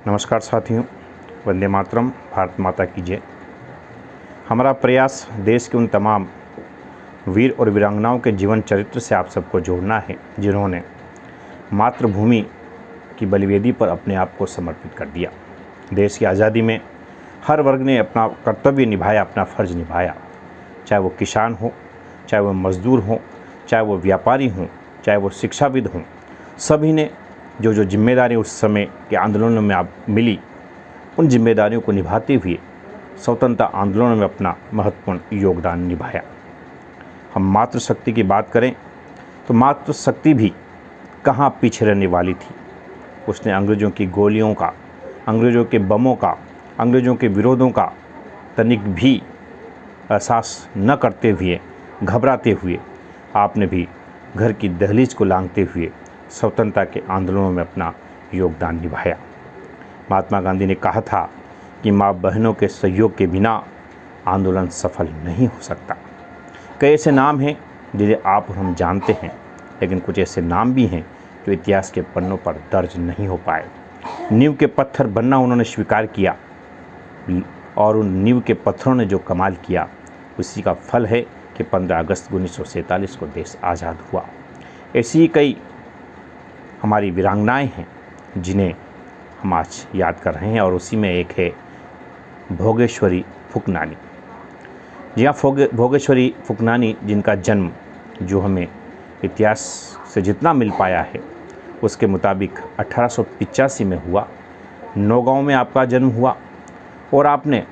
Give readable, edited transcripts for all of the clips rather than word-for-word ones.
नमस्कार साथियों, वंदे मातरम। भारत माता की जय। हमारा प्रयास देश के उन तमाम वीर और वीरांगनाओं के जीवन चरित्र से आप सबको जोड़ना है जिन्होंने मातृभूमि की बलिवेदी पर अपने आप को समर्पित कर दिया। देश की आज़ादी में हर वर्ग ने अपना कर्तव्य निभाया, अपना फ़र्ज निभाया, चाहे वो किसान हो, चाहे वो मज़दूर हो, चाहे वो व्यापारी हों, चाहे वो शिक्षाविद हों। सभी ने जो जो जिम्मेदारी उस समय के आंदोलनों में आप मिली, उन जिम्मेदारियों को निभाते हुए स्वतंत्रता आंदोलनों में अपना महत्वपूर्ण योगदान निभाया। हम मातृशक्ति की बात करें तो मातृशक्ति भी कहाँ पीछे रहने वाली थी। उसने अंग्रेज़ों की गोलियों का, अंग्रेज़ों के बमों का, अंग्रेज़ों के विरोधों का तनिक भी एहसास न करते हुए, घबराते हुए, आपने भी घर की दहलीज को लांघते हुए स्वतंत्रता के आंदोलनों में अपना योगदान निभाया। महात्मा गांधी ने कहा था कि माँ बहनों के सहयोग के बिना आंदोलन सफल नहीं हो सकता। कई ऐसे नाम हैं जिन्हें आप और हम जानते हैं, लेकिन कुछ ऐसे नाम भी हैं जो इतिहास के पन्नों पर दर्ज नहीं हो पाए। नींव के पत्थर बनना उन्होंने स्वीकार किया और उन नींव के पत्थरों ने जो कमाल किया, उसी का फल है कि 15 अगस्त 1947 को देश आज़ाद हुआ। ऐसी कई हमारी वीरांगनाएं हैं जिन्हें हम आज याद कर रहे हैं, और उसी में एक है भोगेश्वरी फुकनानी। जी हाँ, भोगेश्वरी फुकनानी, जिनका जन्म जो हमें इतिहास से जितना मिल पाया है उसके मुताबिक 1885 में हुआ। नौगांव में आपका जन्म हुआ और आपने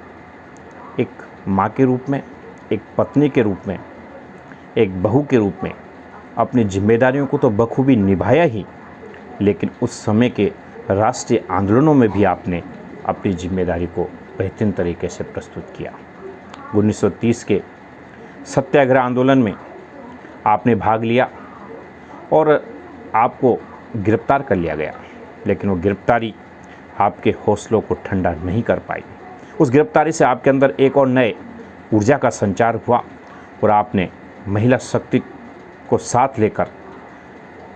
एक माँ के रूप में, एक पत्नी के रूप में, एक बहू के रूप में अपनी जिम्मेदारियों को तो बखूबी निभाया ही, लेकिन उस समय के राष्ट्रीय आंदोलनों में भी आपने अपनी जिम्मेदारी को बेहतरीन तरीके से प्रस्तुत किया। 1930 के सत्याग्रह आंदोलन में आपने भाग लिया और आपको गिरफ्तार कर लिया गया, लेकिन वो गिरफ्तारी आपके हौसलों को ठंडा नहीं कर पाई। उस गिरफ्तारी से आपके अंदर एक और नए ऊर्जा का संचार हुआ और आपने महिला शक्ति को साथ लेकर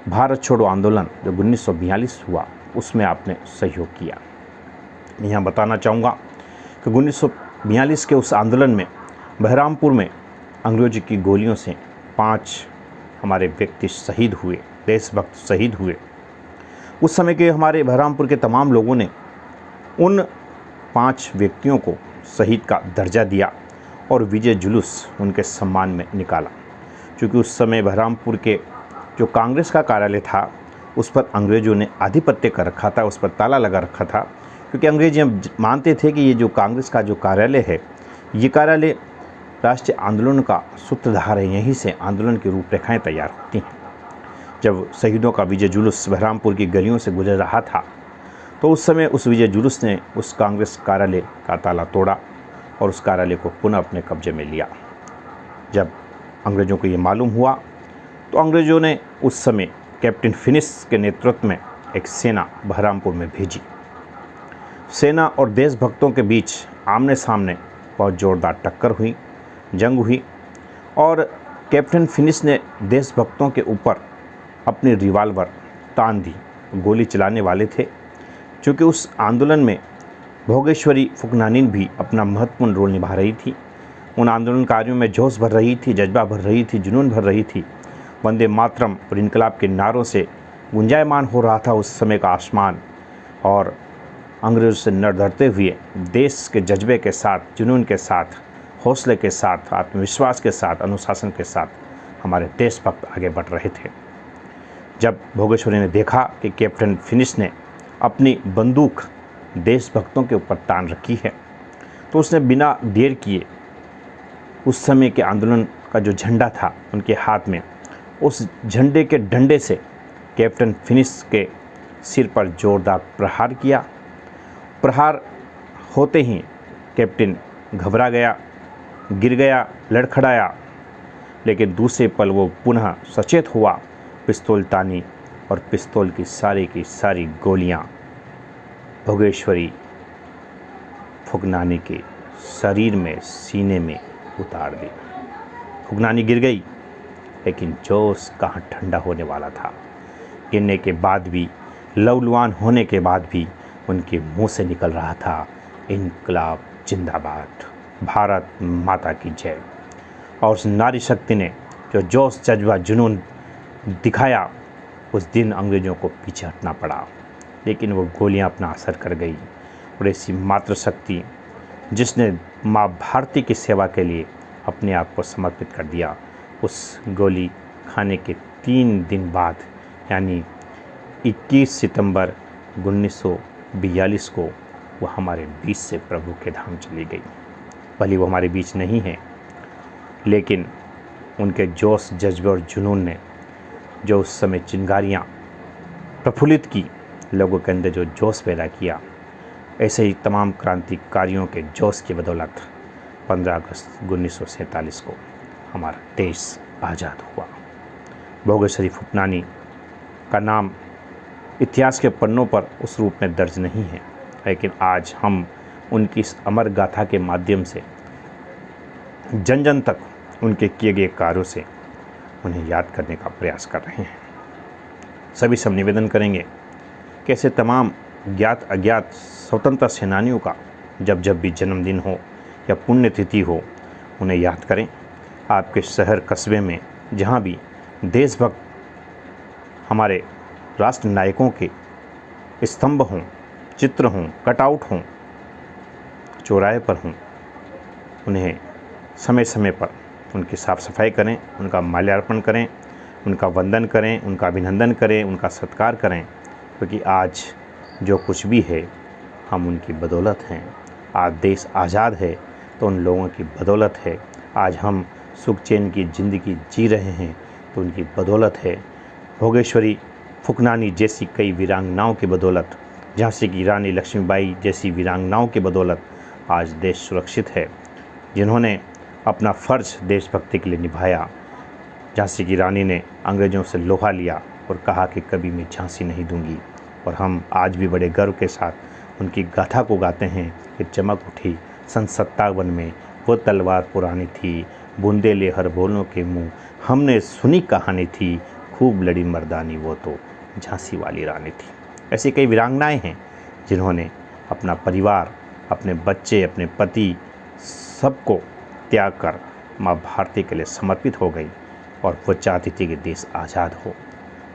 भारत छोड़ो आंदोलन जो 1942 हुआ, उसमें आपने सहयोग किया। मैं यहाँ बताना चाहूँगा कि 1942 के उस आंदोलन में बहरामपुर में अंग्रेज़ों की गोलियों से 5 हमारे व्यक्ति शहीद हुए, देशभक्त शहीद हुए। उस समय के हमारे बहरामपुर के तमाम लोगों ने उन 5 व्यक्तियों को शहीद का दर्जा दिया और विजय जुलूस उनके सम्मान में निकाला। क्योंकि उस समय बहरामपुर के जो कांग्रेस का कार्यालय था उस पर अंग्रेज़ों ने आधिपत्य कर रखा था, उस पर ताला लगा रखा था, क्योंकि अंग्रेज मानते थे कि ये जो कांग्रेस का जो कार्यालय है, ये कार्यालय राष्ट्रीय आंदोलन का सूत्रधार है, यहीं से आंदोलन की रूपरेखाएं तैयार होती हैं। जब शहीदों का विजय जुलूस बहरामपुर की गलियों से गुजर रहा था, तो उस समय उस विजय जुलूस ने उस कांग्रेस कार्यालय का ताला तोड़ा और उस कार्यालय को पुनः अपने कब्जे में लिया। जब अंग्रेज़ों को ये मालूम हुआ तो अंग्रेज़ों ने उस समय कैप्टन फिनिश के नेतृत्व में एक सेना बहरामपुर में भेजी। सेना और देशभक्तों के बीच आमने सामने बहुत ज़ोरदार टक्कर हुई, जंग हुई, और कैप्टन फिनिश ने देशभक्तों के ऊपर अपनी रिवाल्वर तान दी, गोली चलाने वाले थे। क्योंकि उस आंदोलन में भोगेश्वरी फुकनानी भी अपना महत्वपूर्ण रोल निभा रही थी। उन आंदोलनकारियों में जोश भर रही थी, जज्बा भर रही थी, जुनून भर रही थी। वंदे मातरम और इनकलाब के नारों से गुंजायमान हो रहा था उस समय का आसमान, और अंग्रेज़ों से न डरते हुए देश के जज्बे के साथ, जुनून के साथ, हौसले के साथ, आत्मविश्वास के साथ, अनुशासन के साथ हमारे देशभक्त आगे बढ़ रहे थे। जब भोगेश्वरी ने देखा कि कैप्टन फिनिश ने अपनी बंदूक देशभक्तों के ऊपर तान रखी है, तो उसने बिना देर किए उस समय के आंदोलन का जो झंडा था उनके हाथ में, उस झंडे के डंडे से कैप्टन फिनिश के सिर पर जोरदार प्रहार किया। प्रहार होते ही कैप्टन घबरा गया, गिर गया, लड़खड़ाया, लेकिन दूसरे पल वो पुनः सचेत हुआ, पिस्तौल तानी और पिस्तौल की सारी गोलियां भोगेश्वरी फुकनानी के शरीर में, सीने में उतार दी। फुकनानी गिर गई, लेकिन जोश कहाँ ठंडा होने वाला था। गिरने के बाद भी, लहूलुहान होने के बाद भी उनके मुंह से निकल रहा था, इनकलाब जिंदाबाद, भारत माता की जय। और उस नारी शक्ति ने जो जोश जज्बा जुनून दिखाया, उस दिन अंग्रेज़ों को पीछे हटना पड़ा, लेकिन वो गोलियां अपना असर कर गई। और ऐसी मातृशक्ति जिसने माँ भारती की सेवा के लिए अपने आप को समर्पित कर दिया, उस गोली खाने के 3 दिन बाद यानी 21 सितंबर 1942 को वो हमारे बीच से प्रभु के धाम चली गई। भले वो हमारे बीच नहीं है, लेकिन उनके जोश जज्बे और जुनून ने जो उस समय चिंगारियाँ प्रफुल्लित की, लोगों के अंदर जो जोश पैदा किया, ऐसे ही तमाम क्रांतिकारियों के जोश की बदौलत 15 अगस्त 1947 को हमारा देश आज़ाद हुआ। भोगेश्वरी फुकनानी का नाम इतिहास के पन्नों पर उस रूप में दर्ज नहीं है, लेकिन आज हम उनकी इस अमर गाथा के माध्यम से जन जन तक उनके किए गए कार्यों से उन्हें याद करने का प्रयास कर रहे हैं। सभी सब निवेदन करेंगे कि ऐसे तमाम ज्ञात अज्ञात स्वतंत्रता सेनानियों का जब जब भी जन्मदिन हो या पुण्यतिथि हो, उन्हें याद करें। आपके शहर कस्बे में जहाँ भी देशभक्त हमारे राष्ट्र नायकों के स्तंभ हों, चित्र हों, कटआउट हों, चौराहे पर हों, उन्हें समय समय पर उनकी साफ़ सफाई करें, उनका माल्यार्पण करें, उनका वंदन करें, उनका अभिनंदन करें, उनका सत्कार करें, क्योंकि आज जो कुछ भी है हम उनकी बदौलत हैं। आज देश आज़ाद है तो उन लोगों की बदौलत है। आज हम सुख चैन की ज़िंदगी जी रहे हैं तो उनकी बदौलत है। भोगेश्वरी फुकनानी जैसी कई वीरांगनाओं की बदौलत, झांसी की रानी लक्ष्मीबाई जैसी वीरांगनाओं की बदौलत आज देश सुरक्षित है, जिन्होंने अपना फ़र्ज देशभक्ति के लिए निभाया। झांसी की रानी ने अंग्रेज़ों से लोहा लिया और कहा कि कभी मैं झांसी नहीं दूंगी, और हम आज भी बड़े गर्व के साथ उनकी गाथा को गाते हैं कि चमक उठी सन 57 में वो तलवार पुरानी थी, बूंदे ले हर बोलों के मुँह, हमने सुनी कहानी थी, खूब लड़ी मर्दानी वो तो झांसी वाली रानी थी। ऐसी कई वीरांगनाएँ हैं जिन्होंने अपना परिवार, अपने बच्चे, अपने पति सबको त्याग कर माँ भारती के लिए समर्पित हो गई, और वो चाहती थी कि देश आज़ाद हो।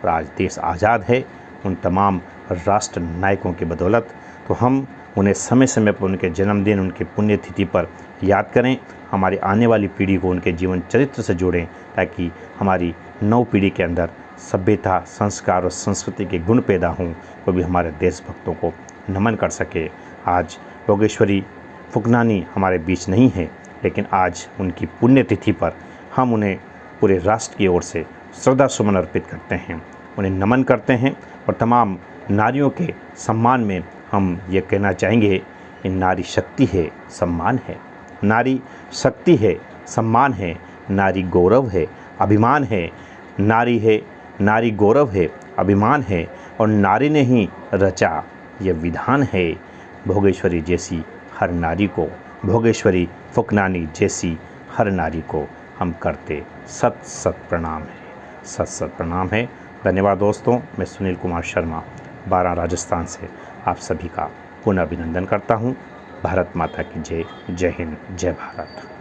और आज देश आज़ाद है उन तमाम राष्ट्र नायकों की बदौलत। तो हम उन्हें समय समय पर उनके जन्मदिन, उनकी पुण्यतिथि पर याद करें, हमारी आने वाली पीढ़ी को उनके जीवन चरित्र से जोड़ें, ताकि हमारी नव पीढ़ी के अंदर सभ्यता, संस्कार और संस्कृति के गुण पैदा हों, वो भी हमारे देशभक्तों को नमन कर सके। आज भोगेश्वरी फुकनानी हमारे बीच नहीं है, लेकिन आज उनकी पुण्यतिथि पर हम उन्हें पूरे राष्ट्र की ओर से श्रद्धा सुमन अर्पित करते हैं, उन्हें नमन करते हैं। और तमाम नारियों के सम्मान में हम ये कहना चाहेंगे कि नारी शक्ति है, सम्मान है, नारी शक्ति है, सम्मान है, नारी गौरव है, अभिमान है, नारी है, नारी गौरव है, अभिमान है, और नारी ने ही रचा ये विधान है। भोगेश्वरी जैसी हर नारी को, भोगेश्वरी फुकनानी जैसी हर नारी को हम करते सत सत प्रणाम है, सत सत प्रणाम है। धन्यवाद दोस्तों। मैं सुनील कुमार शर्मा, बारां राजस्थान से आप सभी का पुनः अभिनंदन करता हूँ। भारत माता की जय। जय हिंद, जय भारत।